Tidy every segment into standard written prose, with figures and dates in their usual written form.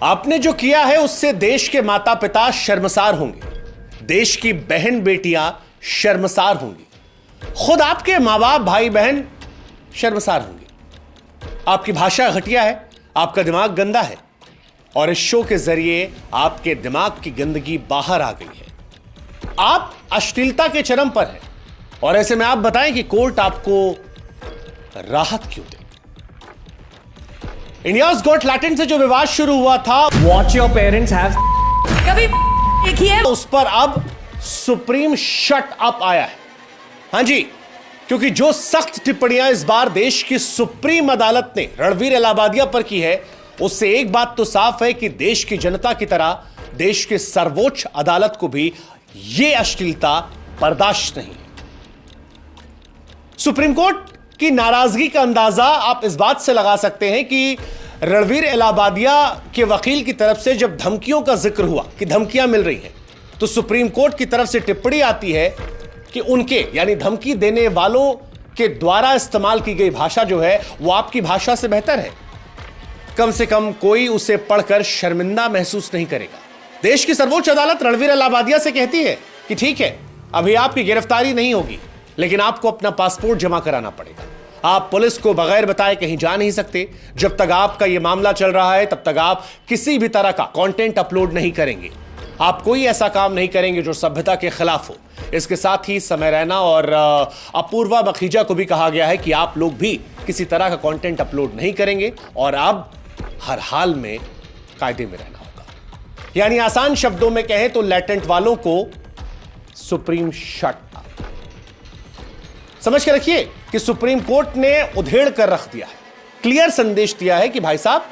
आपने जो किया है उससे देश के माता पिता शर्मसार होंगे, देश की बहन बेटियां शर्मसार होंगी, खुद आपके मां बाप भाई बहन शर्मसार होंगे। आपकी भाषा घटिया है, आपका दिमाग गंदा है और इस शो के जरिए आपके दिमाग की गंदगी बाहर आ गई है। आप अश्लीलता के चरम पर हैं और ऐसे में आप बताएं कि कोर्ट आपको राहत क्यों दे। इंडियाज गॉट लैटिन से जो विवाद शुरू हुआ था, वॉच योर पेरेंट्स हैव कभी देखी है, उस पर अब सुप्रीम शट अप आया है। हां जी, क्योंकि जो सख्त टिप्पणियां इस बार देश की सुप्रीम अदालत ने रणवीर इलाहाबादिया पर की है, उससे एक बात तो साफ है कि देश की जनता की तरह देश के सर्वोच्च अदालत को भी यह अश्लीलता बर्दाश्त नहीं है। सुप्रीम कोर्ट की नाराजगी का अंदाजा आप इस बात से लगा सकते हैं कि रणवीर इलाहाबादिया के वकील की तरफ से जब धमकियों का जिक्र हुआ कि धमकियां मिल रही हैं, तो सुप्रीम कोर्ट की तरफ से टिप्पणी आती है कि उनके यानी धमकी देने वालों के द्वारा इस्तेमाल की गई भाषा जो है वो आपकी भाषा से बेहतर है। कम से कम कोई उसे पढ़कर शर्मिंदा महसूस नहीं करेगा। देश की सर्वोच्च अदालत रणवीर इलाहाबादिया से कहती है कि ठीक है, अभी आपकी गिरफ्तारी नहीं होगी, लेकिन आपको अपना पासपोर्ट जमा कराना पड़ेगा। आप पुलिस को बगैर बताए कहीं जा नहीं सकते। जब तक आपका यह मामला चल रहा है तब तक आप किसी भी तरह का कंटेंट अपलोड नहीं करेंगे। आप कोई ऐसा काम नहीं करेंगे जो सभ्यता के खिलाफ हो। इसके साथ ही समय रैना और अपूर्वा मखीजा को भी कहा गया है कि आप लोग भी किसी तरह का कंटेंट अपलोड नहीं करेंगे और अब हर हाल में कायदे में रहना होगा। यानी आसान शब्दों में कहें तो लैटेंट वालों को सुप्रीम शट अप। समझ के रखिए कि सुप्रीम कोर्ट ने उधेड़ कर रख दिया है, क्लियर संदेश दिया है कि भाई साहब,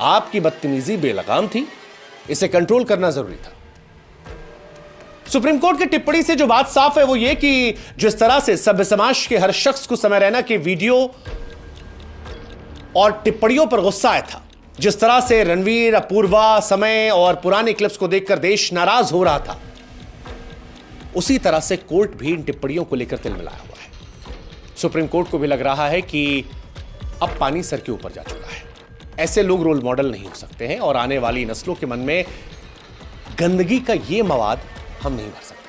आपकी बदतमीजी बेलगाम थी, इसे कंट्रोल करना जरूरी था। सुप्रीम कोर्ट की टिप्पणी से जो बात साफ है वो ये कि जिस तरह से सभ्य समाज के हर शख्स को समय रैना के वीडियो और टिप्पणियों पर गुस्सा आया था, जिस तरह से रणवीर, अपूर्वा, समय और पुराने क्लिप्स को देखकर देश नाराज हो रहा था, उसी तरह से कोर्ट भी इन टिप्पणियों को लेकर तिलमिलाया हुआ है। सुप्रीम कोर्ट को भी लग रहा है कि अब पानी सर के ऊपर जा चुका है। ऐसे लोग रोल मॉडल नहीं हो सकते हैं और आने वाली नस्लों के मन में गंदगी का यह मवाद हम नहीं भर सकते।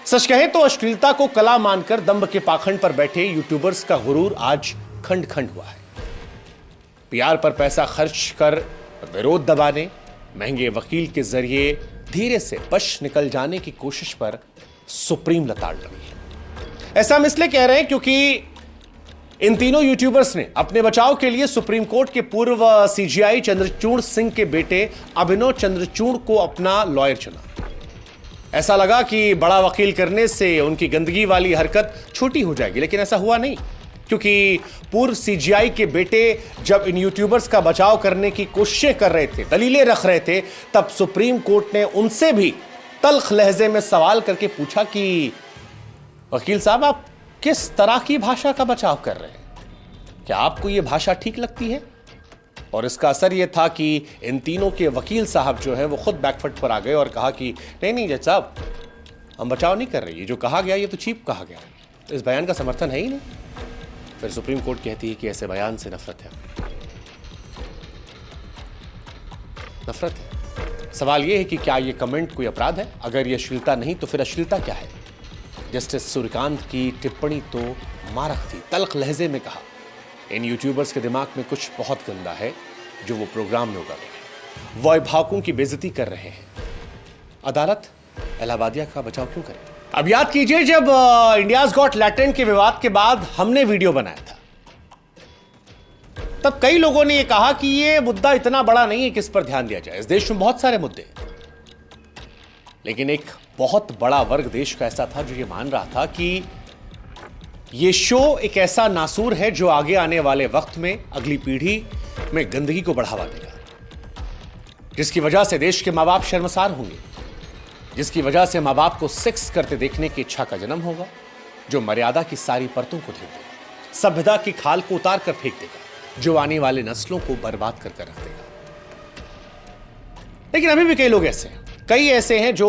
सच कहें तो अश्लीलता को कला मानकर दंभ के पाखंड पर बैठे यूट्यूबर्स का गुरूर आज खंड खंड हुआ है। पीआर पर पैसा खर्च कर विरोध दबाने, महंगे वकील के जरिए धीरे से बच निकल जाने की कोशिश पर सुप्रीम लताड़ लगी है। ऐसा हम इसलिए कह रहे हैं क्योंकि इन तीनों यूट्यूबर्स ने अपने बचाव के लिए सुप्रीम कोर्ट के पूर्व सीजीआई चंद्रचूड़ सिंह के बेटे अभिनव चंद्रचूड़ को अपना लॉयर चुना। ऐसा लगा कि बड़ा वकील करने से उनकी गंदगी वाली हरकत छोटी हो जाएगी, लेकिन ऐसा हुआ नहीं, क्योंकि पूर्व सीजीआई के बेटे जब इन यूट्यूबर्स का बचाव करने की कोशिशें कर रहे थे, दलीलें रख रहे थे, तब सुप्रीम कोर्ट ने उनसे भी तल्ख लहजे में सवाल करके पूछा कि वकील साहब, आप किस तरह की भाषा का बचाव कर रहे हैं? क्या आपको यह भाषा ठीक लगती है? और इसका असर यह था कि इन तीनों के वकील साहब जो है वो खुद बैकफुट पर आ गए और कहा कि नहीं जज साहब, हम बचाव नहीं कर रहे, ये जो कहा गया ये तो चीप कहा गया, इस बयान का समर्थन है ही नहीं। फिर सुप्रीम कोर्ट कहती है कि ऐसे बयान से नफरत है। नफरत है। सवाल यह है कि क्या यह कमेंट कोई अपराध है? अगर यह अश्लीलता नहीं तो फिर अश्लीलता क्या है? जस्टिस सूर्यकांत की टिप्पणी तो मारक थी। तल्ख लहजे में कहा, इन यूट्यूबर्स के दिमाग में कुछ बहुत गंदा है जो वो प्रोग्राम में उगा रहे हैं। वो अभिभावकों की बेइज्जती कर रहे हैं। अदालत इलाहाबादिया का बचाव क्यों करे? अब याद कीजिए, जब इंडियाज गॉट लैटिन के विवाद के बाद हमने वीडियो बनाया था, तब कई लोगों ने यह कहा कि यह मुद्दा इतना बड़ा नहीं है कि इस पर ध्यान दिया जाए। इस देश में बहुत सारे मुद्दे हैं, लेकिन एक बहुत बड़ा वर्ग देश का ऐसा था जो यह मान रहा था कि यह शो एक ऐसा नासूर है जो आगे आने वाले वक्त में अगली पीढ़ी में गंदगी को बढ़ावा देगा, जिसकी वजह से देश के मां बाप शर्मसार होंगे, जिसकी वजह से मां बाप को सेक्स करते देखने की इच्छा का जन्म होगा, जो मर्यादा की सारी परतों को ढक देगा, सभ्यता की खाल को उतार कर फेंक देगा, जो आने वाले नस्लों को बर्बाद कर रख देगा। लेकिन अभी भी कई लोग ऐसे हैं जो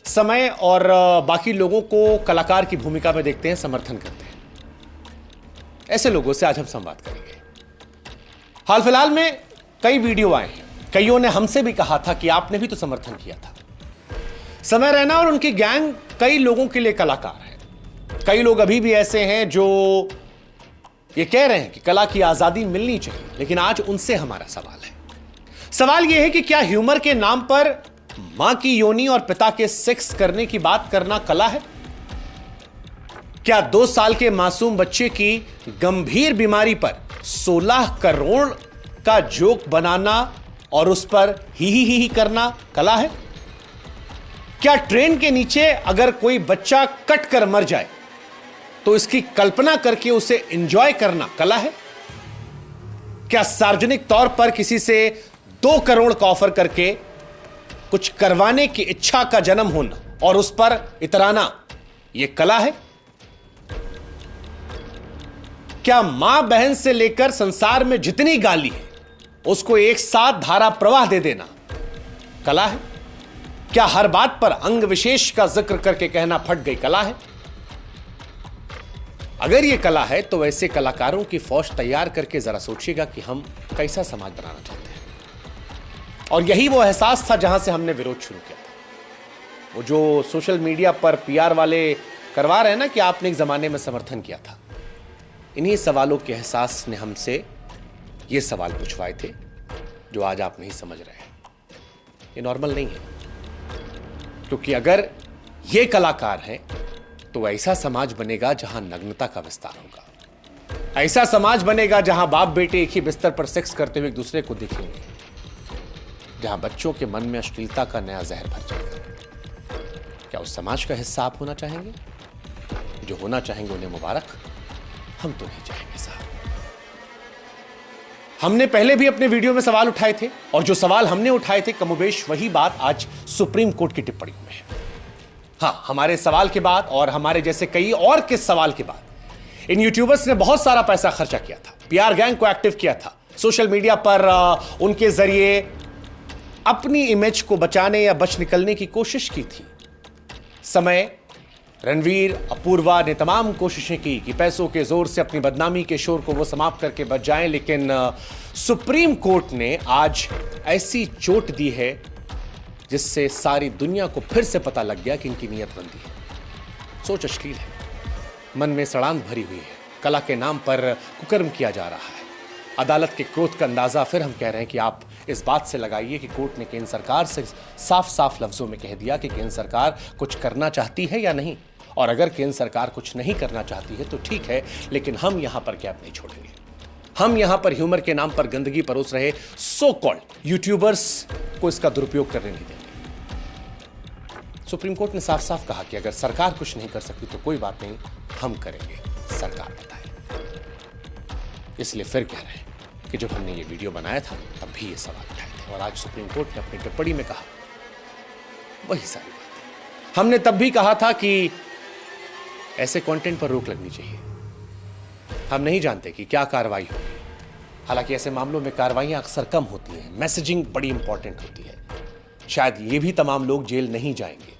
समय और बाकी लोगों को कलाकार की भूमिका में देखते हैं, समर्थन करते हैं। ऐसे लोगों से आज हम संवाद करेंगे। हाल फिलहाल में कई वीडियो आए हैं, कईयों ने हमसे भी कहा था कि आपने भी तो समर्थन किया था। समय रैना और उनकी गैंग कई लोगों के लिए कलाकार है। कई लोग अभी भी ऐसे हैं जो ये कह रहे हैं कि कला की आजादी मिलनी चाहिए, लेकिन आज उनसे हमारा सवाल है। सवाल यह है कि क्या ह्यूमर के नाम पर मां की योनि और पिता के सेक्स करने की बात करना कला है? क्या 2 साल के मासूम बच्चे की गंभीर बीमारी पर 16 करोड़ का जोक बनाना और उस पर ही करना कला है? क्या ट्रेन के नीचे अगर कोई बच्चा कट कर मर जाए तो इसकी कल्पना करके उसे एंजॉय करना कला है? क्या सार्वजनिक तौर पर किसी से 2 करोड़ का ऑफर करके कुछ करवाने की इच्छा का जन्म होना और उस पर इतराना यह कला है? क्या मां बहन से लेकर संसार में जितनी गाली है उसको एक साथ धारा प्रवाह दे देना कला है? क्या हर बात पर अंग विशेष का जिक्र करके कहना फट गई कला है? अगर यह कला है तो वैसे कलाकारों की फौज तैयार करके जरा सोचिएगा कि हम कैसा समाज बनाना चाहते हैं। और यही वो एहसास था जहां से हमने विरोध शुरू किया था। वो जो सोशल मीडिया पर पीआर वाले करवा रहे हैं ना कि आपने एक जमाने में समर्थन किया था, इन्हीं सवालों के एहसास ने हमसे ये सवाल पूछवाए थे जो आज आप नहीं समझ रहे हैं। ये नॉर्मल नहीं है, क्योंकि अगर ये कलाकार हैं तो ऐसा समाज बनेगा जहां नग्नता का विस्तार होगा। ऐसा समाज बनेगा जहां बाप बेटे एक ही बिस्तर पर सेक्स करते हुए एक दूसरे को दिखेंगे, जहां बच्चों के मन में अश्लीलता का नया जहर भर जाएगा। क्या उस समाज का हिस्सा आप होना चाहेंगे? जो होना चाहेंगे उन्हें मुबारक, हम तो नहीं चाहेंगे साहब। हमने पहले भी अपने वीडियो में सवाल उठाए थे और जो सवाल हमने उठाए थे कमोबेश वही बात आज सुप्रीम कोर्ट की टिप्पणियों में है। हाँ, हमारे सवाल के बाद और हमारे जैसे कई और के सवाल के बाद इन यूट्यूबर्स ने बहुत सारा पैसा खर्चा किया था, पीआर गैंग को एक्टिव किया था, सोशल मीडिया पर उनके जरिए अपनी इमेज को बचाने या बच निकलने की कोशिश की थी। समय, रणवीर, अपूर्वा ने तमाम कोशिशें की कि पैसों के जोर से अपनी बदनामी के शोर को वो समाप्त करके बच जाएं, लेकिन सुप्रीम कोर्ट ने आज ऐसी चोट दी है जिससे सारी दुनिया को फिर से पता लग गया कि इनकी नीयत बंदी है, सोच अश्लील है, मन में सड़ांध भरी हुई है, कला के नाम पर कुकर्म किया जा रहा है। अदालत के क्रोध का अंदाजा फिर हम कह रहे हैं कि आप इस बात से लगाइए कि कोर्ट ने केंद्र सरकार से साफ साफ लफ्जों में कह दिया कि केंद्र सरकार कुछ करना चाहती है या नहीं, और अगर केंद्र सरकार कुछ नहीं करना चाहती है तो ठीक है, लेकिन हम यहां पर गैप नहीं छोड़ेंगे। हम यहां पर ह्यूमर के नाम पर गंदगी परोस रहे सो कॉल्ड यूट्यूबर्स को इसका दुरुपयोग करने नहीं देंगे। सुप्रीम कोर्ट ने साफ साफ कहा कि अगर सरकार कुछ नहीं कर सकती तो कोई बात नहीं, हम करेंगे, सरकार बताए। इसलिए फिर कह रहे हैं कि जब हमने ये वीडियो बनाया था तब भी ये सवाल उठाए थे और आज सुप्रीम कोर्ट ने अपनी टिप्पणी में कहा वही सारी बातें। हमने तब भी कहा था कि ऐसे कंटेंट पर रोक लगनी चाहिए। हम नहीं जानते कि क्या कार्रवाई होगी, हालांकि ऐसे मामलों में कार्रवाइयां अक्सर कम होती हैं, मैसेजिंग बड़ी इंपॉर्टेंट होती है। शायद ये भी तमाम लोग जेल नहीं जाएंगे,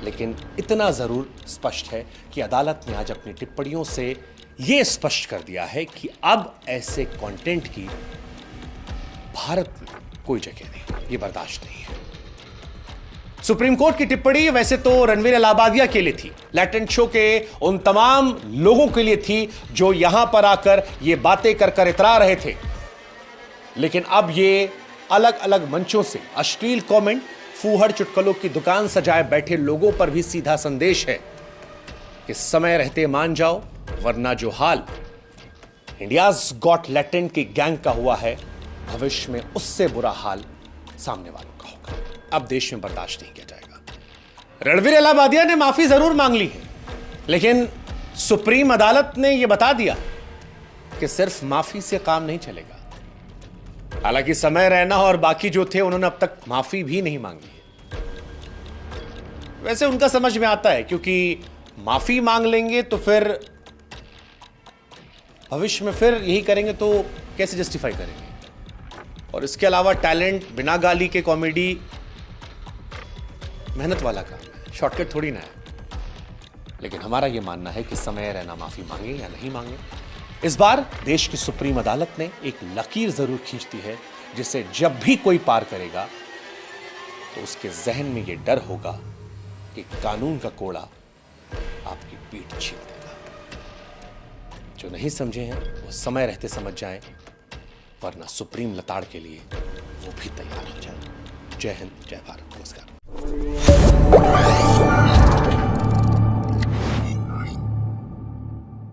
लेकिन इतना जरूर स्पष्ट है कि अदालत ने आज अपनी टिप्पणियों से यह स्पष्ट कर दिया है कि अब ऐसे कंटेंट की भारत में कोई जगह नहीं, ये बर्दाश्त नहीं है। सुप्रीम कोर्ट की टिप्पणी वैसे तो रणवीर इलाहाबादिया के लिए थी, लैटेंट शो के उन तमाम लोगों के लिए थी जो यहां पर आकर ये बातें कर इतरा रहे थे, लेकिन अब ये अलग अलग मंचों से अश्लील कमेंट, फूहड़ चुटकुलों की दुकान सजाए बैठे लोगों पर भी सीधा संदेश है कि समय रहते मान जाओ, वरना जो हाल इंडियाज गॉट लैटेंट की गैंग का हुआ है, भविष्य में उससे बुरा हाल सामने वालों का होगा। अब देश में बर्दाश्त नहीं किया जाएगा। रणवीर इलाहाबादिया ने माफी जरूर मांग ली है, लेकिन सुप्रीम अदालत ने यह बता दिया कि सिर्फ माफी से काम नहीं चलेगा। हालांकि समय रैना और बाकी जो थे उन्होंने अब तक माफी भी नहीं मांगी है। वैसे उनका समझ में आता है, क्योंकि माफी मांग लेंगे तो फिर भविष्य में फिर यही करेंगे तो कैसे जस्टिफाई करेंगे। और इसके अलावा टैलेंट बिना गाली के कॉमेडी मेहनत वाला काम है, शॉर्टकट थोड़ी ना है। लेकिन हमारा यह मानना है कि समय रैना माफी मांगे या नहीं मांगे, इस बार देश की सुप्रीम अदालत ने एक लकीर जरूर खींच दी है, जिसे जब भी कोई पार करेगा तो उसके जहन में यह डर होगा कि कानून का कोड़ा आपकी पीठ छीन देगा। जो नहीं समझे हैं वो समय रहते समझ जाएं, वरना सुप्रीम लताड़ के लिए वो भी तैयार हो जाए। जय हिंद, जय भारत, नमस्कार।